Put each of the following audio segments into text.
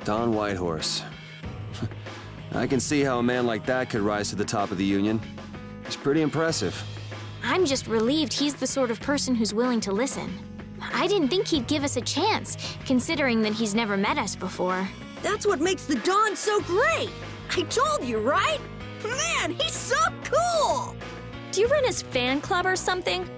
Don Whitehorse. I can see how a man like that could rise to the top of the Union. He's pretty impressive. I'm just relieved he's the sort of person who's willing to listen. I didn't think he'd give us a chance, considering that he's never met us before. That's what makes the Don so great! I told you, right? Man, he's so cool! Do you run his fan club or something?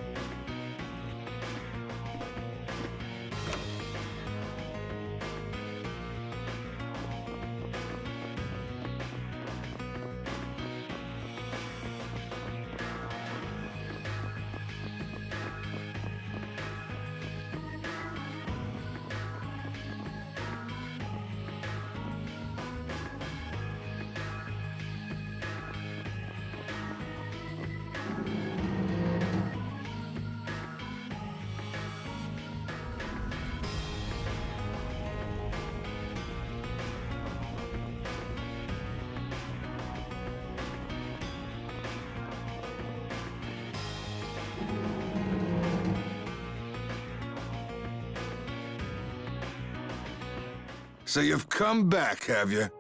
So you've come back, have you?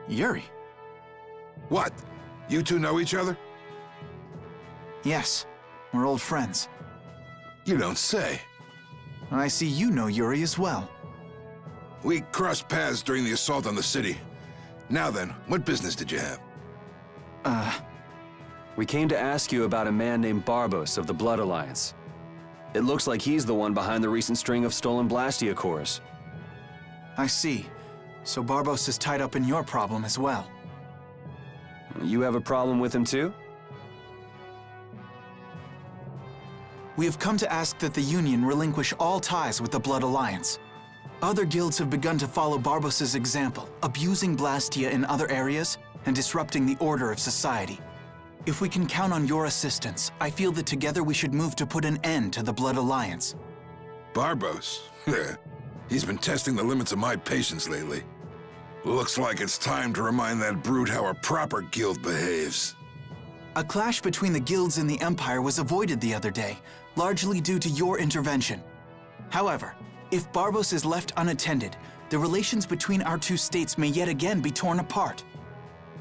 Yuri? What? You two know each other? Yes, we're old friends. You don't say. I see you know Yuri as well. We crossed paths during the assault on the city. Now then, what business did you have? We came to ask you about a man named Barbos of the Blood Alliance. It looks like he's the one behind the recent string of stolen Blastia cores. I see. So Barbos is tied up in your problem as well. You have a problem with him too? We have come to ask that the Union relinquish all ties with the Blood Alliance. Other guilds have begun to follow Barbos' example, abusing Blastia in other areas and disrupting the order of society. If we can count on your assistance, I feel that together we should move to put an end to the Blood Alliance. Barbos? He's been testing the limits of my patience lately. Looks like it's time to remind that brute how a proper guild behaves. A clash between the guilds and the Empire was avoided the other day, largely due to your intervention. However, if Barbos is left unattended, the relations between our two states may yet again be torn apart.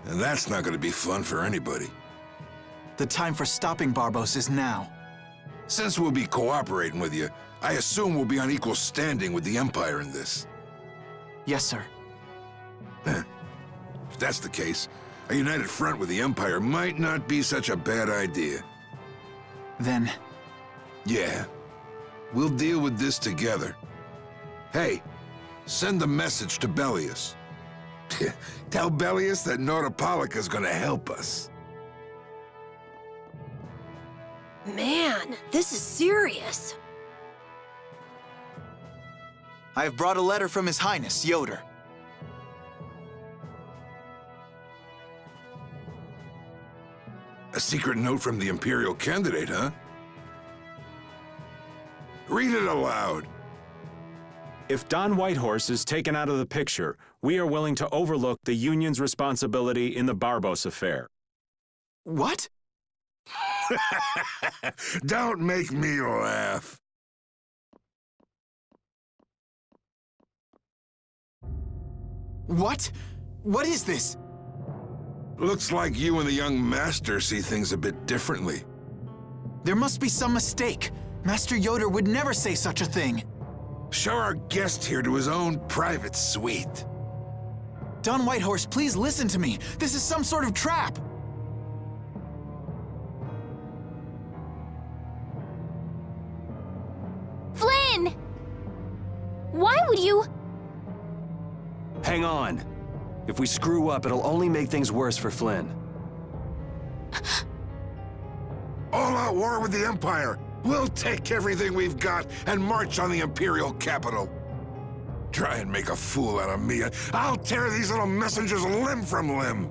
And that's not going to be fun for anybody. The time for stopping Barbos is now. Since we'll be cooperating with you, I assume we'll be on equal standing with the Empire in this. Yes, sir. If that's the case, a united front with the Empire might not be such a bad idea. Then... Yeah. We'll deal with this together. Hey, send a message to Bellius. Tell Bellius that Nordopolica's gonna help us. Man, this is serious. I have brought a letter from His Highness, Yoder. A secret note from the Imperial candidate, huh? Read it aloud. If Don Whitehorse is taken out of the picture, we are willing to overlook the Union's responsibility in the Barbos affair. What? Don't make me laugh. What? What is this? Looks like you and the young master see things a bit differently. There must be some mistake. Master Yoder would never say such a thing. Show our guest here to his own private suite. Don Whitehorse, please listen to me. This is some sort of trap. Flynn! Why would you... Hang on. If we screw up, it'll only make things worse for Flynn. All-out war with the Empire. We'll take everything we've got and march on the Imperial capital. Try and make a fool out of me, and I'll tear these little messengers limb from limb.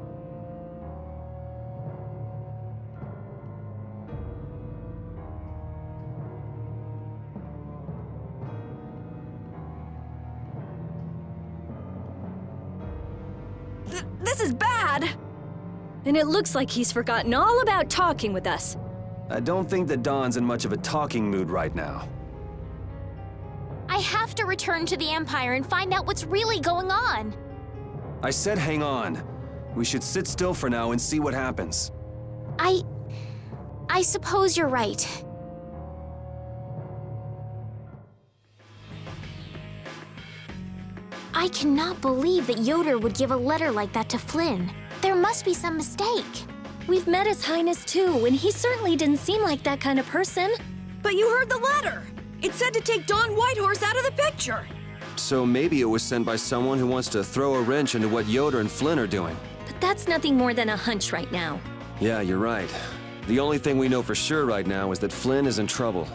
This is bad! And it looks like he's forgotten all about talking with us. I don't think that Don's in much of a talking mood right now. I have to return to the Empire and find out what's really going on. I said hang on. We should sit still for now and see what happens. I suppose you're right. I cannot believe that Yoder would give a letter like that to Flynn. There must be some mistake. We've met His Highness too, and he certainly didn't seem like that kind of person. But you heard the letter. It said to take Don Whitehorse out of the picture. So maybe it was sent by someone who wants to throw a wrench into what Yoder and Flynn are doing. But that's nothing more than a hunch right now. Yeah, you're right. The only thing we know for sure right now is that Flynn is in trouble.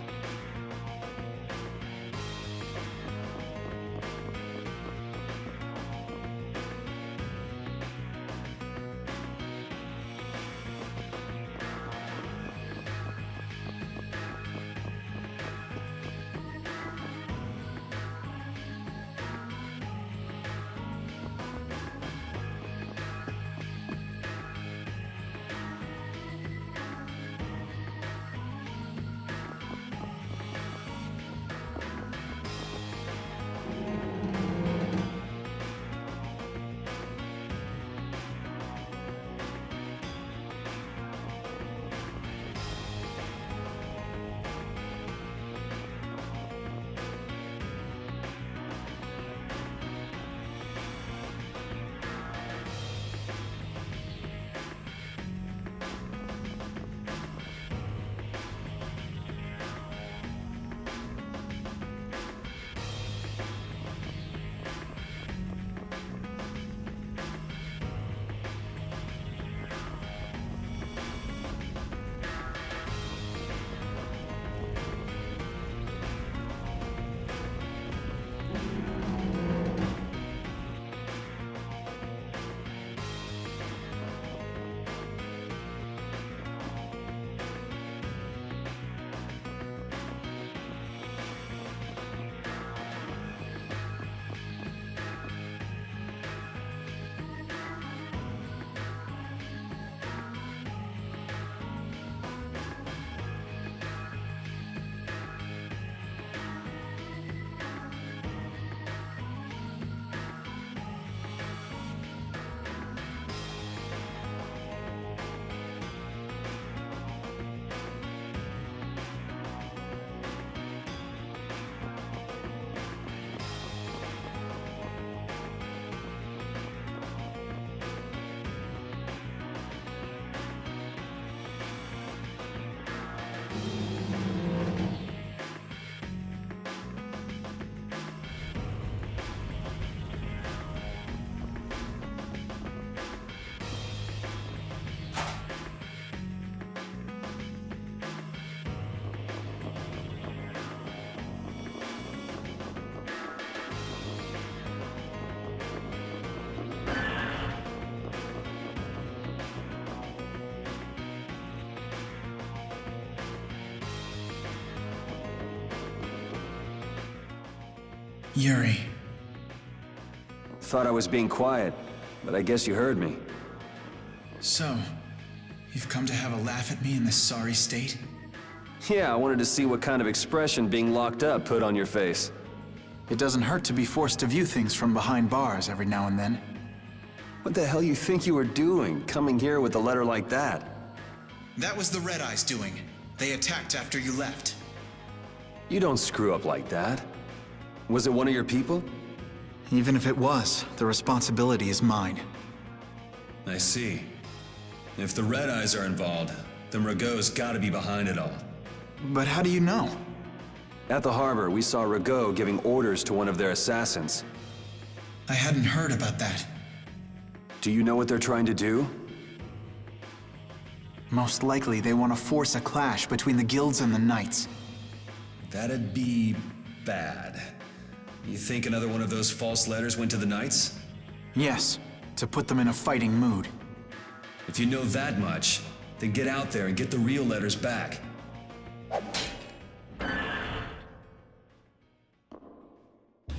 Yuri. Thought I was being quiet, but I guess you heard me. So, you've come to have a laugh at me in this sorry state? Yeah, I wanted to see what kind of expression being locked up put on your face. It doesn't hurt to be forced to view things from behind bars every now and then. What the hell you think you were doing, coming here with a letter like that? That was the Red Eyes doing. They attacked after you left. You don't screw up like that. Was it one of your people? Even if it was, the responsibility is mine. I see. If the Red Eyes are involved, then Rago's gotta be behind it all. But how do you know? At the harbor, we saw Rago giving orders to one of their assassins. I hadn't heard about that. Do you know what they're trying to do? Most likely they want to force a clash between the guilds and the knights. That'd be bad. You think another one of those false letters went to the knights? Yes, to put them in a fighting mood. If you know that much, then get out there and get the real letters back.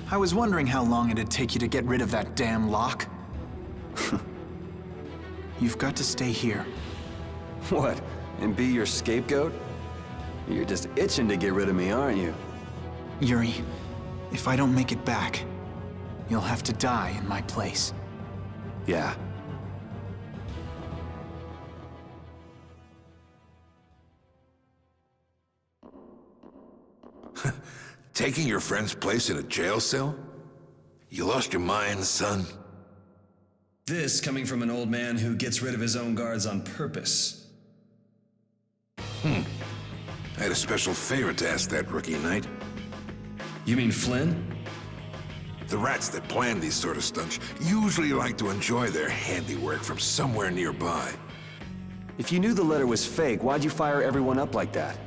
I was wondering how long it'd take you to get rid of that damn lock. You've got to stay here. What, and be your scapegoat? You're just itching to get rid of me, aren't you? Yuri, If I don't make it back, you'll have to die in my place. Yeah. Taking your friend's place in a jail cell? You lost your mind, son? This coming from an old man who gets rid of his own guards on purpose. I had a special favor to ask that rookie knight. You mean Flynn? The rats that plan these sort of stunts usually like to enjoy their handiwork from somewhere nearby. If you knew the letter was fake, why'd you fire everyone up like that?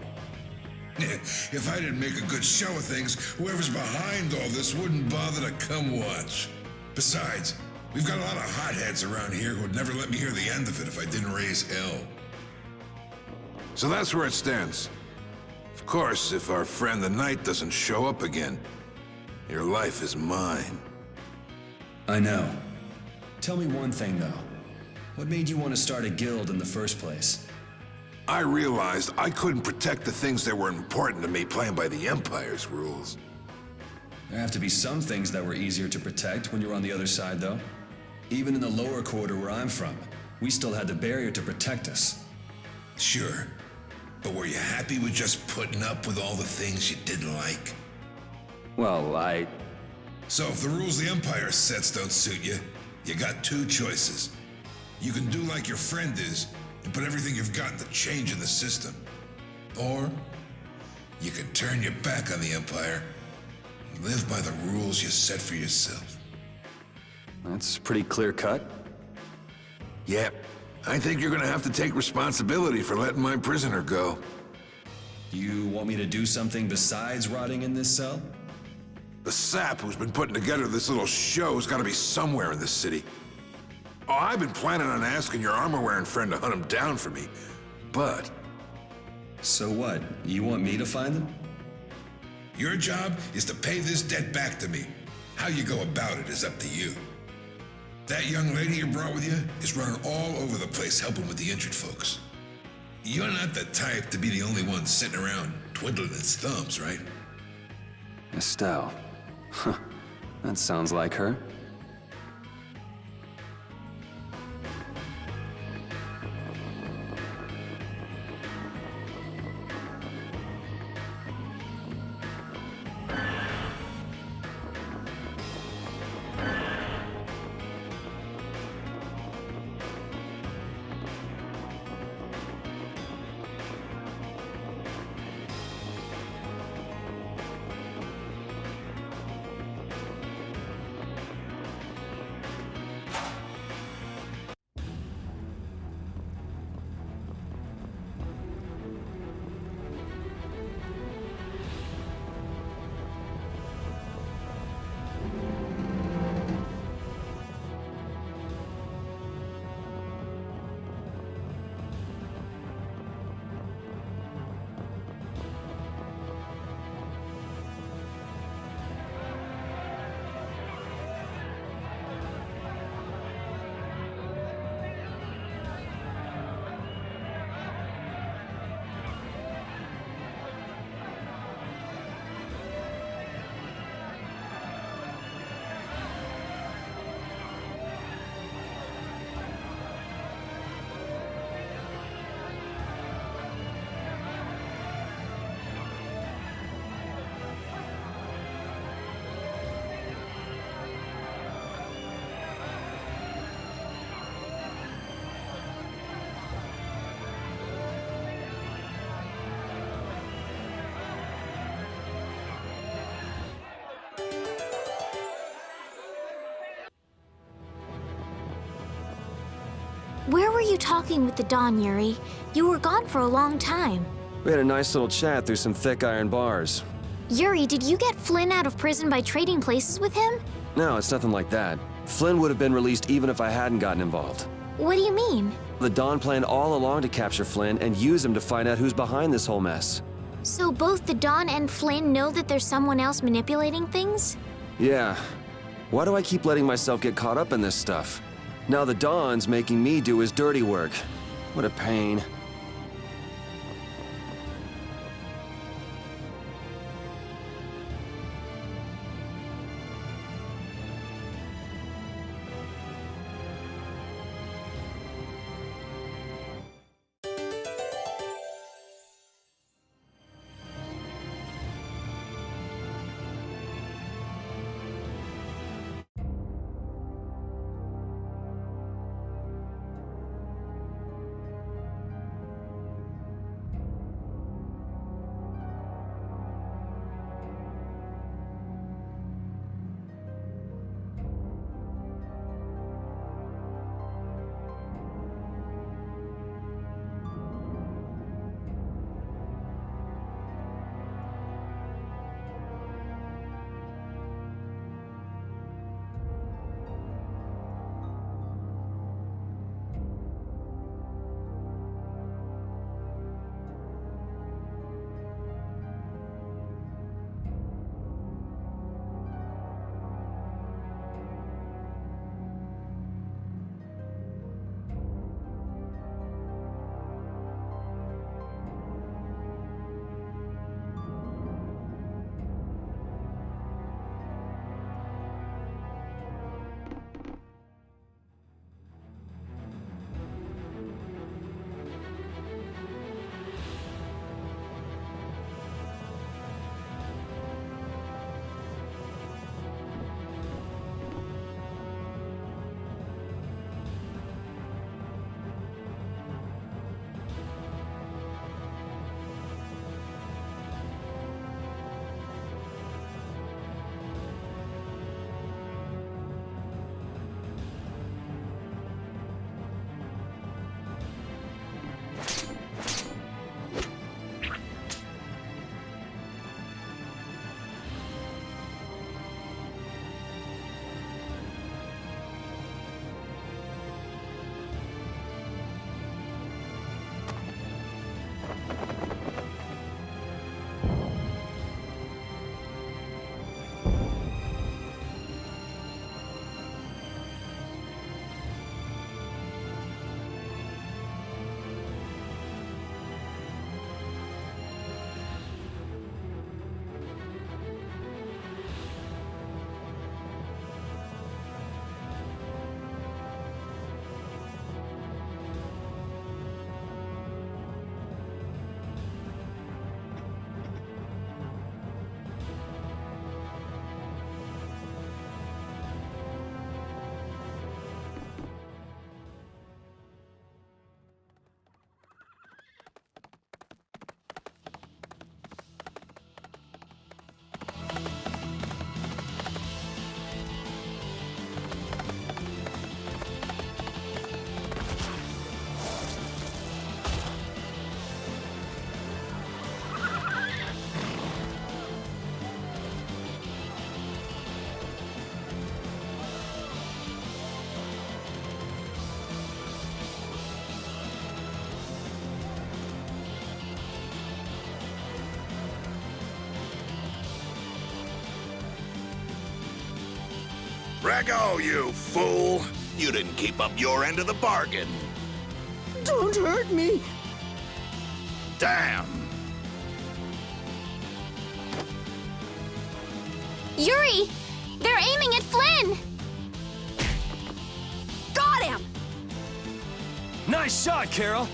If I didn't make a good show of things, whoever's behind all this wouldn't bother to come watch. Besides, we've got a lot of hotheads around here who'd never let me hear the end of it if I didn't raise hell. So that's where it stands. Of course, if our friend the Knight doesn't show up again, your life is mine. I know. Tell me one thing, though. What made you want to start a guild in the first place? I realized I couldn't protect the things that were important to me playing by the Empire's rules. There have to be some things that were easier to protect when you're on the other side, though. Even in the lower quarter where I'm from, we still had the barrier to protect us. Sure. But were you happy with just putting up with all the things you didn't like? Well, So if the rules the Empire sets don't suit you, you got two choices. You can do like your friend is, and put everything you've got into change in the system. Or, you can turn your back on the Empire and live by the rules you set for yourself. That's pretty clear-cut. Yep. I think you're gonna have to take responsibility for letting my prisoner go. You want me to do something besides rotting in this cell? The sap who's been putting together this little show's gotta be somewhere in this city. Oh, I've been planning on asking your armor-wearing friend to hunt him down for me, but... So what? You want me to find them? Your job is to pay this debt back to me. How you go about it is up to you. That young lady you brought with you is running all over the place helping with the injured folks. You're not the type to be the only one sitting around twiddling its thumbs, right? Estelle. Huh. That sounds like her. Where were you talking with the Dawn, Yuri? You were gone for a long time. We had a nice little chat through some thick iron bars. Yuri, did you get Flynn out of prison by trading places with him? No, it's nothing like that. Flynn would have been released even if I hadn't gotten involved. What do you mean? The Dawn planned all along to capture Flynn and use him to find out who's behind this whole mess. So both the Dawn and Flynn know that there's someone else manipulating things? Yeah. Why do I keep letting myself get caught up in this stuff? Now the Dawn's making me do his dirty work. What a pain. Rego, you fool! You didn't keep up your end of the bargain. Don't hurt me. Damn! Yuri! They're aiming at Flynn! Got him! Nice shot, Carol!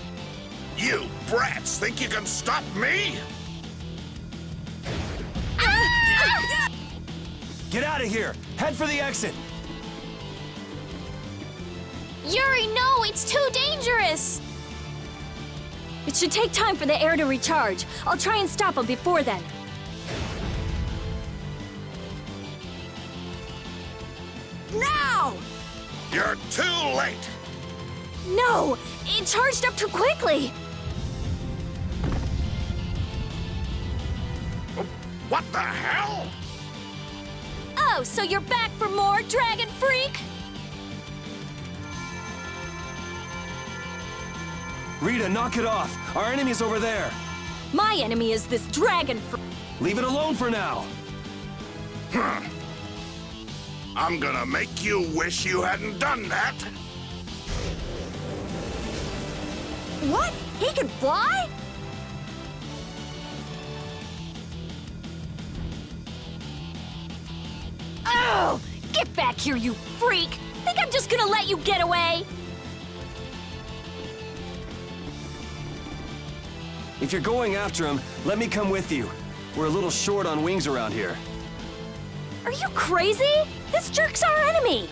You brats think you can stop me? Get out of here! Head for the exit! Yuri, no! It's too dangerous! It should take time for the air to recharge. I'll try and stop him before then. Now! You're too late! No! It charged up too quickly! What the hell? Oh, so you're back for more, Dragon Freak? Rita, knock it off! Our enemy's over there! My enemy is this Dragon Freak. Leave it alone for now! I'm gonna make you wish you hadn't done that! What? He can fly? Oh! Get back here, you freak! Think I'm just gonna let you get away? If you're going after him, let me come with you. We're a little short on wings around here. Are you crazy? This jerk's our enemy!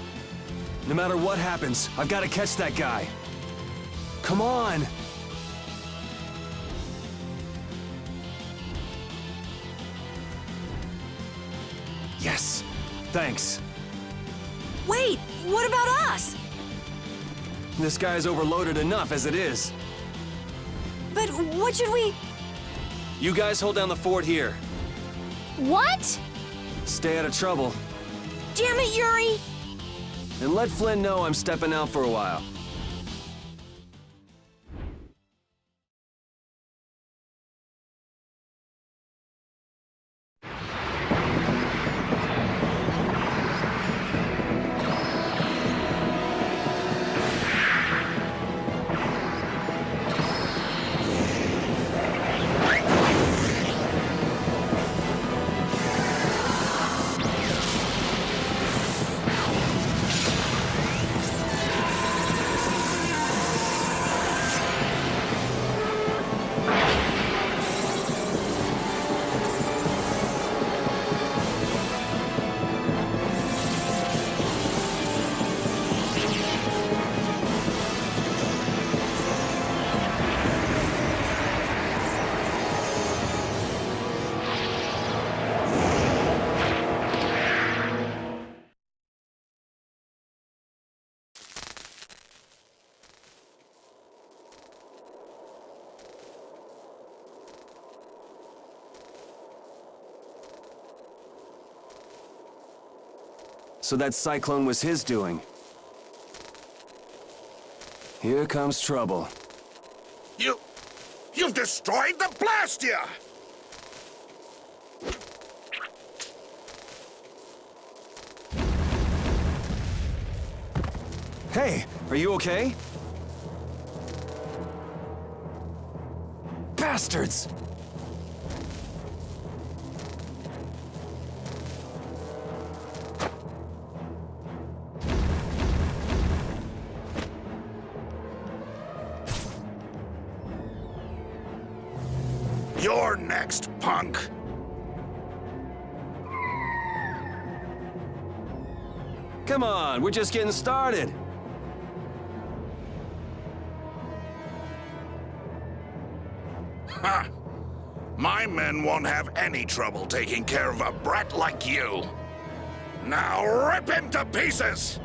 No matter what happens, I've got to catch that guy. Come on! Yes! Thanks. Wait, what about us? This guy's overloaded enough as it is. But what should we... You guys hold down the fort here. What? Stay out of trouble. Damn it, Yuri! And let Flynn know I'm stepping out for a while. So that cyclone was his doing. Here comes trouble. You've destroyed the Blastia! Hey, are you okay? Bastards! You're next, punk! Come on, we're just getting started. Ha! My men won't have any trouble taking care of a brat like you. Now rip him to pieces!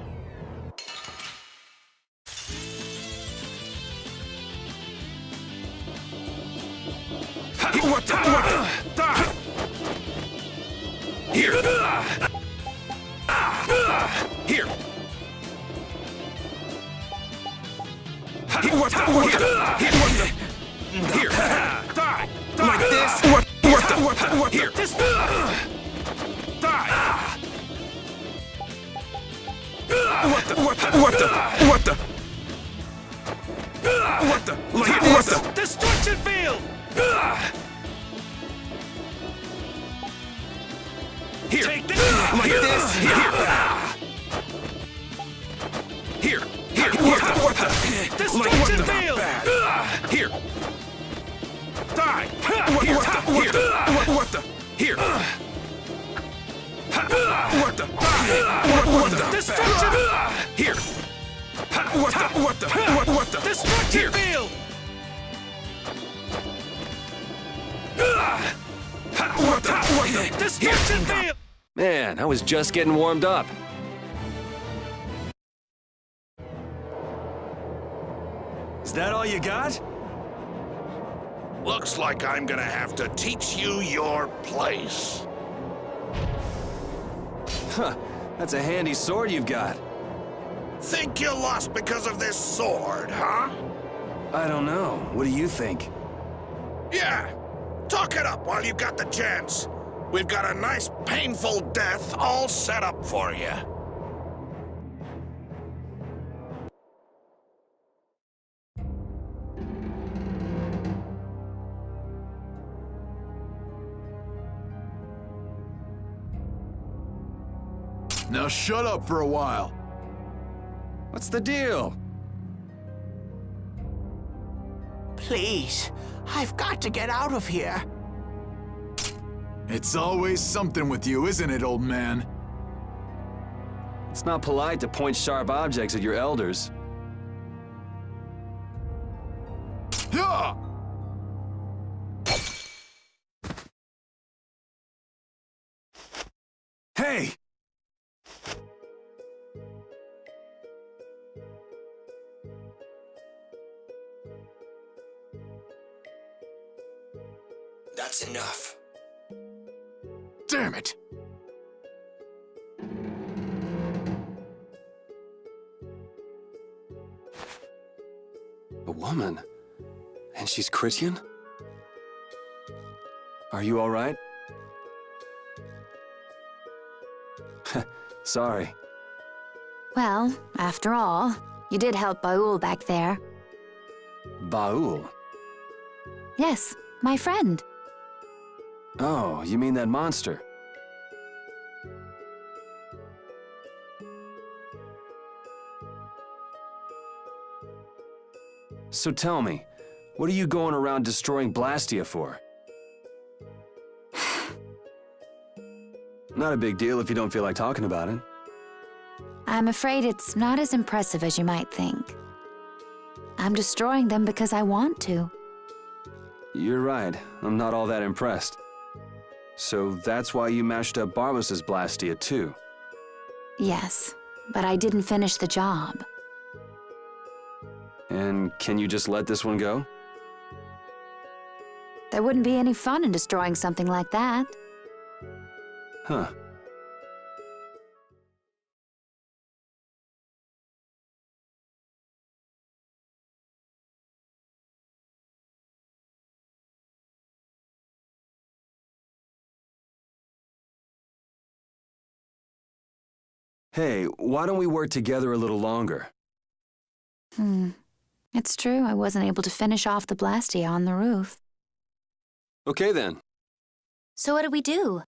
Here! Here! Here! Die! Like this? Here! Die! Destruction field! Here, take this! Like this! Here! What the? Destruction field! Here! Die! What the? Here! What the? Destruction! Here! What the? Destruction field! What the? Destruction field! Man, I was just getting warmed up. Is that all you got? Looks like I'm gonna have to teach you your place. Huh, that's a handy sword you've got. Think you lost because of this sword, huh? I don't know. What do you think? Yeah. Talk it up while you got the chance. We've got a nice, painful death all set up for you. Now shut up for a while. What's the deal? Please, I've got to get out of here. It's always something with you, isn't it, old man? It's not polite to point sharp objects at your elders. Yeah! Hey! That's enough. Damn it! A woman? And she's Christian? Are you all right? Sorry. Well, after all, you did help Baul back there. Baul? Yes, my friend. Oh, you mean that monster? So tell me, what are you going around destroying Blastia for? Not a big deal if you don't feel like talking about it. I'm afraid it's not as impressive as you might think. I'm destroying them because I want to. You're right, I'm not all that impressed. So that's why you mashed up Barbos's Blastia too? Yes, but I didn't finish the job. And can you just let this one go? There wouldn't be any fun in destroying something like that. Huh. Hey, why don't we work together a little longer? It's true, I wasn't able to finish off the Blastia on the roof. Okay then. So what do we do?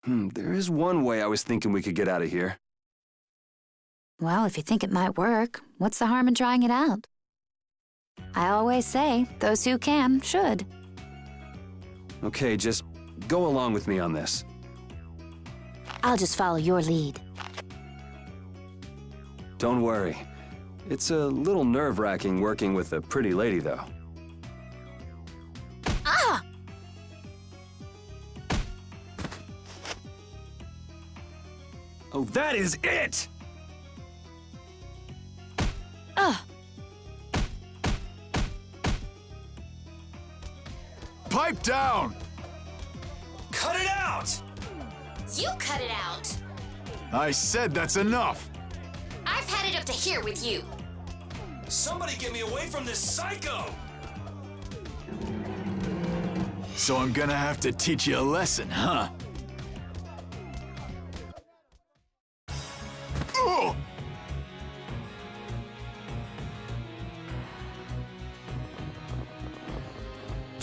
There is one way I was thinking we could get out of here. Well, if you think it might work, what's the harm in trying it out? I always say, those who can, should. Okay, just go along with me on this. I'll just follow your lead. Don't worry. It's a little nerve-wracking working with a pretty lady, though. Ah! Oh, that is it! Pipe down! Cut it out! You cut it out! I said that's enough! I've had it up to here with you. Somebody get me away from this psycho! So I'm gonna have to teach you a lesson, huh? Ugh.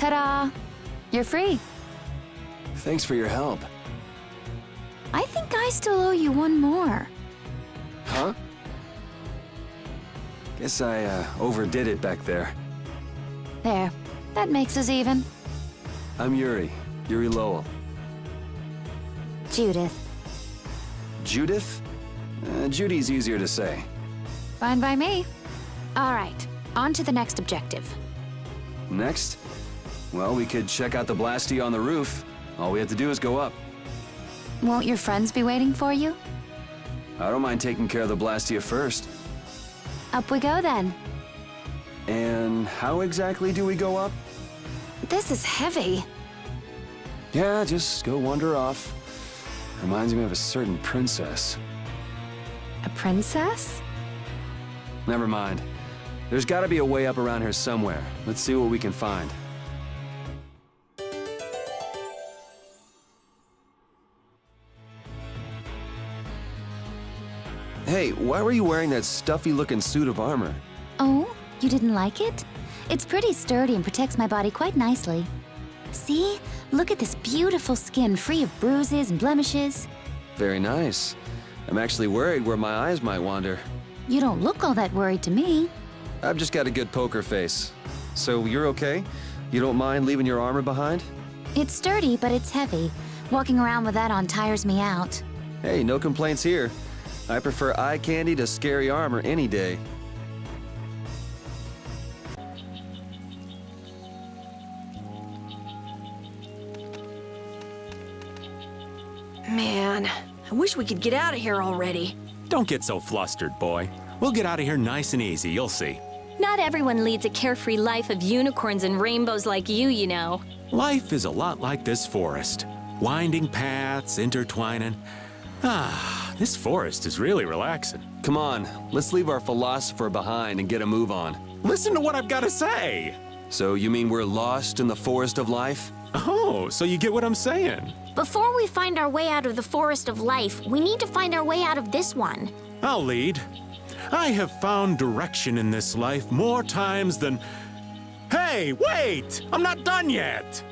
Ta-da! You're free. Thanks for your help. I think I still owe you one more. Huh? Guess I overdid it back there. There. That makes us even. I'm Yuri Lowell. Judith. Judith? Judy's easier to say. Fine by me. All right. On to the next objective. Next? Well, we could check out the Blastia on the roof. All we have to do is go up. Won't your friends be waiting for you? I don't mind taking care of the Blastia first. Up we go then. And how exactly do we go up? This is heavy. Yeah, just go wander off. Reminds me of a certain princess. A princess? Never mind. There's gotta be a way up around here somewhere. Let's see what we can find. Hey, why were you wearing that stuffy-looking suit of armor? Oh, you didn't like it? It's pretty sturdy and protects my body quite nicely. See? Look at this beautiful skin free of bruises and blemishes. Very nice. I'm actually worried where my eyes might wander. You don't look all that worried to me. I've just got a good poker face. So you're okay? You don't mind leaving your armor behind? It's sturdy, but it's heavy. Walking around with that on tires me out. Hey, no complaints here. I prefer eye candy to scary armor any day. Man, I wish we could get out of here already. Don't get so flustered, boy. We'll get out of here nice and easy, you'll see. Not everyone leads a carefree life of unicorns and rainbows like you know. Life is a lot like this forest. Winding paths, intertwining. This forest is really relaxing. Come on, let's leave our philosopher behind and get a move on. Listen to what I've got to say. So you mean we're lost in the forest of life? Oh, so you get what I'm saying. Before we find our way out of the forest of life, we need to find our way out of this one. I'll lead. I have found direction in this life more times than... Hey, wait! I'm not done yet!